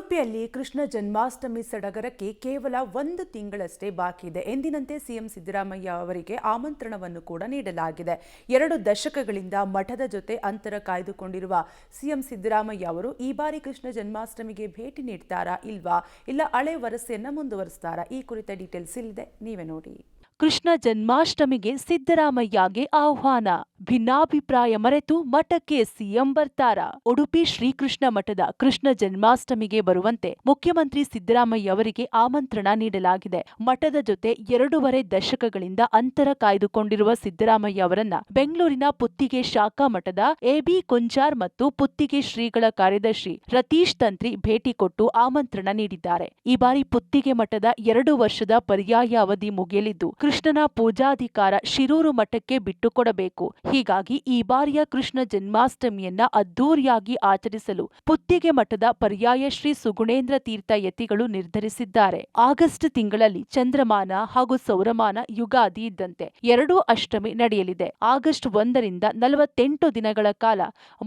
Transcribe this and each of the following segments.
ಉಡುಪಿಯಲ್ಲಿ ಕೃಷ್ಣ ಜನ್ಮಾಷ್ಟಮಿ ಸಡಗರಕ್ಕೆ ಕೇವಲ 1 ತಿಂಗಳಷ್ಟೇ ಬಾಕಿ ಇದೆ. ಎಂದಿನಂತೆ ಸಿಎಂ ಸಿದ್ದರಾಮಯ್ಯ ಅವರಿಗೆ ಆಮಂತ್ರಣವನ್ನು ಕೂಡ ನೀಡಲಾಗಿದೆ. 2 ದಶಕಗಳಿಂದ ಮಠದ ಜೊತೆ ಅಂತರ ಕಾಯ್ದುಕೊಂಡಿರುವ ಸಿಎಂ ಸಿದ್ದರಾಮಯ್ಯ ಅವರು ಈ ಬಾರಿ ಕೃಷ್ಣ ಜನ್ಮಾಷ್ಟಮಿಗೆ ಭೇಟಿ ನೀಡ್ತಾರಾ ಇಲ್ವಾ, ಇಲ್ಲ ಹಳೆ ವರಸೆಯನ್ನ ಮುಂದುವರಿಸ್ತಾರಾ? ಈ ಕುರಿತ ಡೀಟೇಲ್ಸ್ ಇಲ್ಲಿದೆ, ನೀವೇ ನೋಡಿ. ಕೃಷ್ಣ ಜನ್ಮಾಷ್ಟಮಿಗೆ ಸಿದ್ದರಾಮಯ್ಯಗೆ ಆಹ್ವಾನ. ಭಿನ್ನಾಭಿಪ್ರಾಯ ಮರೆತು ಮಠಕ್ಕೆ ಸಿಎಂ ಬರ್ತಾರ. ಉಡುಪಿ ಶ್ರೀಕೃಷ್ಣ ಮಠದ ಕೃಷ್ಣ ಜನ್ಮಾಷ್ಟಮಿಗೆ ಬರುವಂತೆ ಮುಖ್ಯಮಂತ್ರಿ ಸಿದ್ದರಾಮಯ್ಯ ಅವರಿಗೆ ಆಮಂತ್ರಣ ನೀಡಲಾಗಿದೆ. ಮಠದ ಜೊತೆ 2.5 ದಶಕಗಳಿಂದ ಅಂತರ ಕಾಯ್ದುಕೊಂಡಿರುವ ಸಿದ್ದರಾಮಯ್ಯ ಅವರನ್ನ ಬೆಂಗಳೂರಿನ ಪುತ್ತಿಗೆ ಶಾಖಾ ಮಠದ ಎಬಿ ಕುಂಜಾರ್ ಮತ್ತು ಪುತ್ತಿಗೆ ಶ್ರೀಗಳ ಕಾರ್ಯದರ್ಶಿ ರತೀಶ್ ತಂತ್ರಿ ಭೇಟಿ ಕೊಟ್ಟು ಆಮಂತ್ರಣ ನೀಡಿದ್ದಾರೆ. ಈ ಬಾರಿ ಪುತ್ತಿಗೆ ಮಠದ 2 ವರ್ಷದ ಪರ್ಯಾಯ ಅವಧಿ ಮುಗಿಯಲಿದ್ದು ಕೃಷ್ಣನ ಪೂಜಾಧಿಕಾರ ಶಿರೂರು ಮಠಕ್ಕೆ ಬಿಟ್ಟುಕೊಡಬೇಕು. ಹೀಗಾಗಿ ಈ ಬಾರಿಯ ಕೃಷ್ಣ ಜನ್ಮಾಷ್ಟಮಿಯನ್ನ ಅದ್ದೂರಿಯಾಗಿ ಆಚರಿಸಲು ಪುತ್ತಿಗೆ ಮಠದ ಪರ್ಯಾಯ ಶ್ರೀ ಸುಗುಣೇಂದ್ರ ತೀರ್ಥ ಯತಿಗಳು ನಿರ್ಧರಿಸಿದ್ದಾರೆ. ಆಗಸ್ಟ್ ತಿಂಗಳಲ್ಲಿ ಚಂದ್ರಮಾನ ಹಾಗೂ ಸೌರಮಾನ ಯುಗಾದಿ ಇದ್ದಂತೆ 2 ಅಷ್ಟಮಿ ನಡೆಯಲಿದೆ. ಆಗಸ್ಟ್ 1ರಿಂದ 48 ದಿನಗಳ ಕಾಲ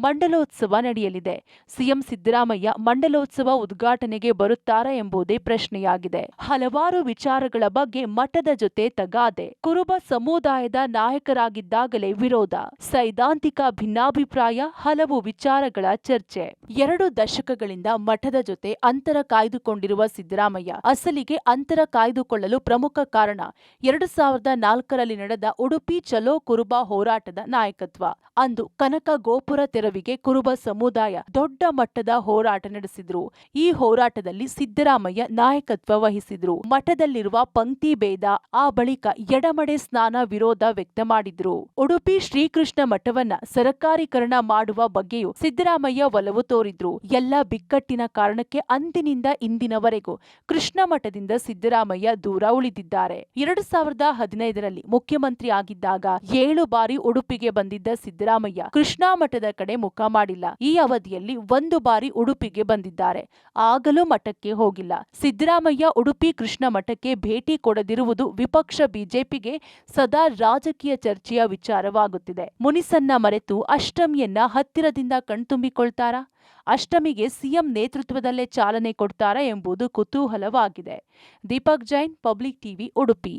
ಮಂಡಲೋತ್ಸವ ನಡೆಯಲಿದೆ. ಸಿಎಂ ಸಿದ್ದರಾಮಯ್ಯ ಮಂಡಲೋತ್ಸವ ಉದ್ಘಾಟನೆಗೆ ಬರುತ್ತಾರಾ ಎಂಬುದೇ ಪ್ರಶ್ನೆಯಾಗಿದೆ. ಹಲವಾರು ವಿಚಾರಗಳ ಬಗ್ಗೆ ಮಠದ ಜೊತೆ ತಗಾದೆ. ಕುರುಬ ಸಮುದಾಯದ ನಾಯಕರಾಗಿದ್ದಾಗಲೇ ವಿರೋಧ, ಸೈದ್ಧಾಂತಿಕ ಭಿನ್ನಾಭಿಪ್ರಾಯ, ಹಲವು ವಿಚಾರಗಳ ಚರ್ಚೆ. 2 ದಶಕಗಳಿಂದ ಮಠದ ಜೊತೆ ಅಂತರ ಕಾಯ್ದುಕೊಂಡಿರುವ ಸಿದ್ದರಾಮಯ್ಯ ಅಸಲಿಗೆ ಅಂತರ ಕಾಯ್ದುಕೊಳ್ಳಲು ಪ್ರಮುಖ ಕಾರಣ 2004ರಲ್ಲಿ ನಡೆದ ಉಡುಪಿ ಚಲೋ ಕುರುಬ ಹೋರಾಟದ ನಾಯಕತ್ವ. ಅಂದು ಕನಕ ಗೋಪುರ ತೆರವಿಗೆ ಕುರುಬ ಸಮುದಾಯ ದೊಡ್ಡ ಮಟ್ಟದ ಹೋರಾಟ ನಡೆಸಿದ್ರು. ಈ ಹೋರಾಟದಲ್ಲಿ ಸಿದ್ದರಾಮಯ್ಯ ನಾಯಕತ್ವ ವಹಿಸಿದ್ರು. ಮಠದಲ್ಲಿರುವ ಪಂಕ್ತಿ ಭೇದ, ಆ ಬಳಿಕ ಎಡಮಡೆ ಸ್ನಾನ ವಿರೋಧ ವ್ಯಕ್ತ ಮಾಡಿದ್ರು. ಉಡುಪಿ ಶ್ರೀಕೃಷ್ಣ ಮಠವನ್ನ ಸರಕಾರೀಕರಣ ಮಾಡುವ ಬಗ್ಗೆಯೂ ಸಿದ್ದರಾಮಯ್ಯ ಒಲವು ತೋರಿದ್ರು. ಎಲ್ಲ ಬಿಕ್ಕಟ್ಟಿನ ಕಾರಣಕ್ಕೆ ಅಂದಿನಿಂದ ಇಂದಿನವರೆಗೂ ಕೃಷ್ಣ ಮಠದಿಂದ ಸಿದ್ದರಾಮಯ್ಯ ದೂರ ಉಳಿದಿದ್ದಾರೆ. 2015ರಲ್ಲಿ ಮುಖ್ಯಮಂತ್ರಿ ಆಗಿದ್ದಾಗ 7 ಬಾರಿ ಉಡುಪಿಗೆ ಬಂದಿದ್ದ ಸಿದ್ದರಾಮಯ್ಯ ಕೃಷ್ಣ ಮಠದ ಕಡೆ ಮುಖ ಮಾಡಿಲ್ಲ. ಈ ಅವಧಿಯಲ್ಲಿ 1 ಬಾರಿ ಉಡುಪಿಗೆ ಬಂದಿದ್ದಾರೆ. ಆಗಲೂ ಮಠಕ್ಕೆ ಹೋಗಿಲ್ಲ. ಸಿದ್ದರಾಮಯ್ಯ ಉಡುಪಿ ಕೃಷ್ಣ ಮಠಕ್ಕೆ ಭೇಟಿ ಕೊಡದಿರುವುದು ವಿಪಕ್ಷ ಬಿಜೆಪಿಗೆ ಸದಾ ರಾಜಕೀಯ ಚರ್ಚೆಯ ವಿಚಾರವಾಗುತ್ತಿದೆ. ಮುನಿಸನ್ನ ಮರೆತು ಅಷ್ಟಮಿಯನ್ನ ಹತ್ತಿರದಿಂದ ಕಣ್ತುಂಬಿಕೊಳ್ತಾರಾ? ಅಷ್ಟಮಿಗೆ ಸಿಎಂ ನೇತೃತ್ವದಲ್ಲೇ ಚಾಲನೆ ಕೊಡ್ತಾರಾ ಎಂಬುದು ಕುತೂಹಲವಾಗಿದೆ. Deepak Jain, public TV, Udupi.